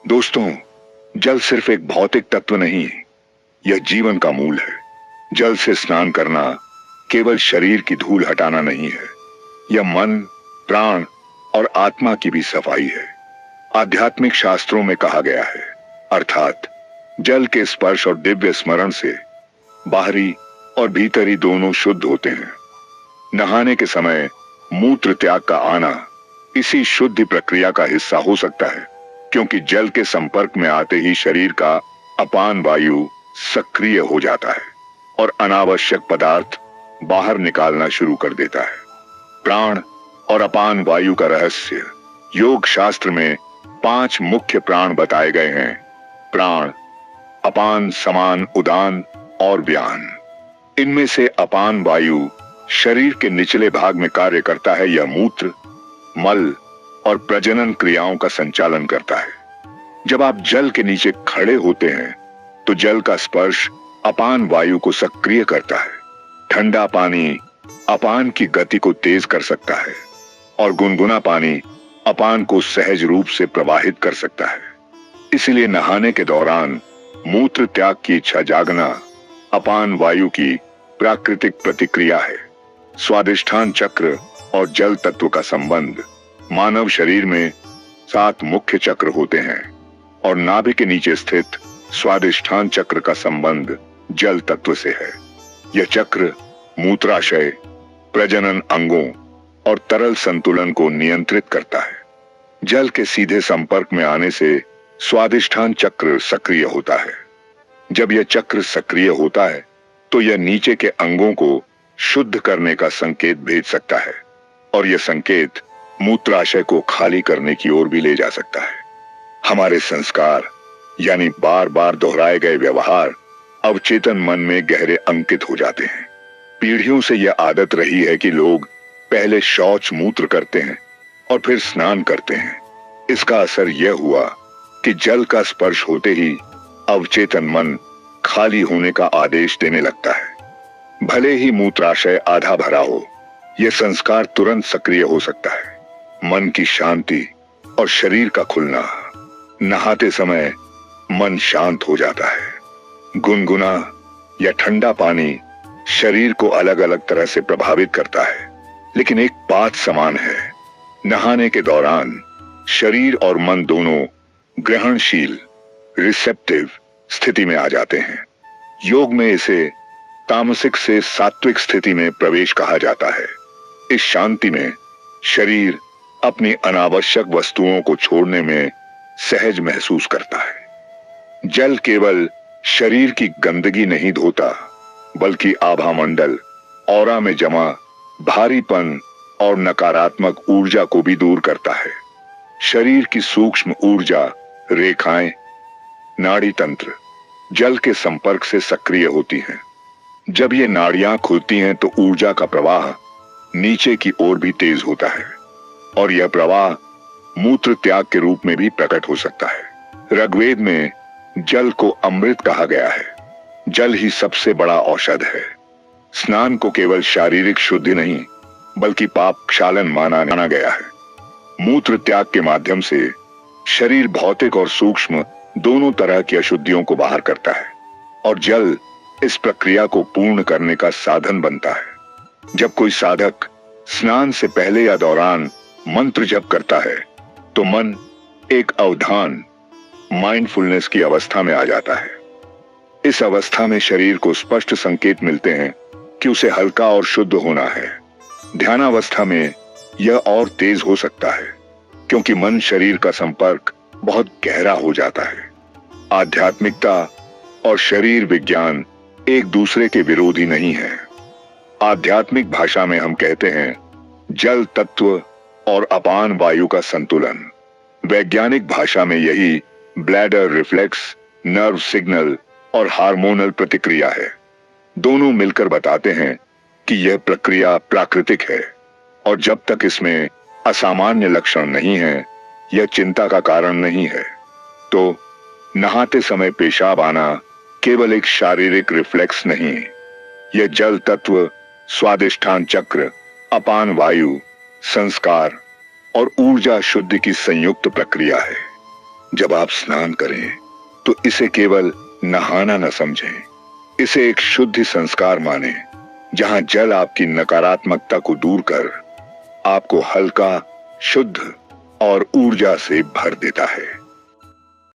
दोस्तों, जल सिर्फ एक भौतिक तत्व नहीं, यह जीवन का मूल है। जल से स्नान करना केवल शरीर की धूल हटाना नहीं है, यह मन, प्राण और आत्मा की भी सफाई है। आध्यात्मिक शास्त्रों में कहा गया है, अर्थात जल के स्पर्श और दिव्य स्मरण से बाहरी और भीतरी दोनों शुद्ध होते हैं। नहाने के समय मूत्र त्याग का आना इसी शुद्धि प्रक्रिया का हिस्सा हो सकता है, क्योंकि जल के संपर्क में आते ही शरीर का अपान वायु सक्रिय हो जाता है और अनावश्यक पदार्थ बाहर निकालना शुरू कर देता है। प्राण और अपान वायु का रहस्य योग शास्त्र में 5 मुख्य प्राण बताए गए हैं: प्राण, अपान, समान, उदान और व्यान। इनमें से अपान वायु शरीर के निचले भाग में कार्य करता है। यह मूत्र, मल और प्रजनन क्रियाओं का संचालन करता है। जब आप जल के नीचे खड़े होते हैं तो जल का स्पर्श अपान वायु को सक्रिय करता है। ठंडा पानी अपान की गति को तेज कर सकता है और गुनगुना पानी अपान को सहज रूप से प्रवाहित कर सकता है। इसलिए नहाने के दौरान मूत्र त्याग की इच्छा जागना अपान वायु की प्राकृतिक प्रतिक्रिया है। स्वादिष्ठान चक्र और जल तत्व का संबंध। मानव शरीर में 7 मुख्य चक्र होते हैं और नाभि के नीचे स्थित स्वादिष्ठान चक्र का संबंध जल तत्व से है। यह चक्र मूत्राशय, प्रजनन अंगों और तरल संतुलन को नियंत्रित करता है। जल के सीधे संपर्क में आने से स्वादिष्ठान चक्र सक्रिय होता है। जब यह चक्र सक्रिय होता है तो यह नीचे के अंगों को शुद्ध करने का संकेत भेज सकता है और यह संकेत मूत्राशय को खाली करने की ओर भी ले जा सकता है। हमारे संस्कार यानी बार बार दोहराए गए व्यवहार अवचेतन मन में गहरे अंकित हो जाते हैं। पीढ़ियों से यह आदत रही है कि लोग पहले शौच मूत्र करते हैं और फिर स्नान करते हैं। इसका असर यह हुआ कि जल का स्पर्श होते ही अवचेतन मन खाली होने का आदेश देने लगता है। भले ही मूत्राशय आधा भरा हो, यह संस्कार तुरंत सक्रिय हो सकता है। मन की शांति और शरीर का खुलना। नहाते समय मन शांत हो जाता है। गुनगुना या ठंडा पानी शरीर को अलग अलग तरह से प्रभावित करता है, लेकिन एक बात समान है, नहाने के दौरान शरीर और मन दोनों ग्रहणशील, रिसेप्टिव स्थिति में आ जाते हैं। योग में इसे तामसिक से सात्विक स्थिति में प्रवेश कहा जाता है। इस शांति में शरीर अपनी अनावश्यक वस्तुओं को छोड़ने में सहज महसूस करता है। जल केवल शरीर की गंदगी नहीं धोता, बल्कि आभामंडल, ऑरा में जमा भारीपन और नकारात्मक ऊर्जा को भी दूर करता है। शरीर की सूक्ष्म ऊर्जा, रेखाएं, नाड़ी तंत्र जल के संपर्क से सक्रिय होती हैं। जब ये नाड़ियां खुलती हैं तो ऊर्जा का प्रवाह नीचे की ओर भी तेज होता है और यह प्रवाह मूत्र त्याग के रूप में भी प्रकट हो सकता है। ऋग्वेद में जल को अमृत कहा गया है। जल ही सबसे बड़ा औषध है। स्नान को केवल शारीरिक शुद्धि नहीं, बल्कि पाप क्षालन माना गया है। मूत्र त्याग के माध्यम से शरीर भौतिक और सूक्ष्म दोनों तरह की अशुद्धियों को बाहर करता है और जल इस प्रक्रिया को पूर्ण करने का साधन बनता है। जब कोई साधक स्नान से पहले या दौरान मंत्र जप करता है तो मन एक अवधान, माइंडफुलनेस की अवस्था में आ जाता है। इस अवस्था में शरीर को स्पष्ट संकेत मिलते हैं कि उसे हल्का और शुद्ध होना है। ध्यानावस्था में यह और तेज हो सकता है, क्योंकि मन शरीर का संपर्क बहुत गहरा हो जाता है। आध्यात्मिकता और शरीर विज्ञान एक दूसरे के विरोधी नहीं है। आध्यात्मिक भाषा में हम कहते हैं जल तत्व और अपान वायु का संतुलन। वैज्ञानिक भाषा में यही ब्लैडर रिफ्लेक्स, नर्व सिग्नल और हार्मोनल प्रतिक्रिया है। दोनों मिलकर बताते हैं कि यह प्रक्रिया प्राकृतिक है और जब तक इसमें असामान्य लक्षण नहीं है, यह चिंता का कारण नहीं है। तो नहाते समय पेशाब आना केवल एक शारीरिक रिफ्लेक्स नहीं, यह जल तत्व, स्वादिष्ठान चक्र, अपान वायु, संस्कार और ऊर्जा शुद्धि की संयुक्त प्रक्रिया है। जब आप स्नान करें तो इसे केवल नहाना न समझें, इसे एक शुद्धि संस्कार माने, जहां जल आपकी नकारात्मकता को दूर कर आपको हल्का, शुद्ध और ऊर्जा से भर देता है।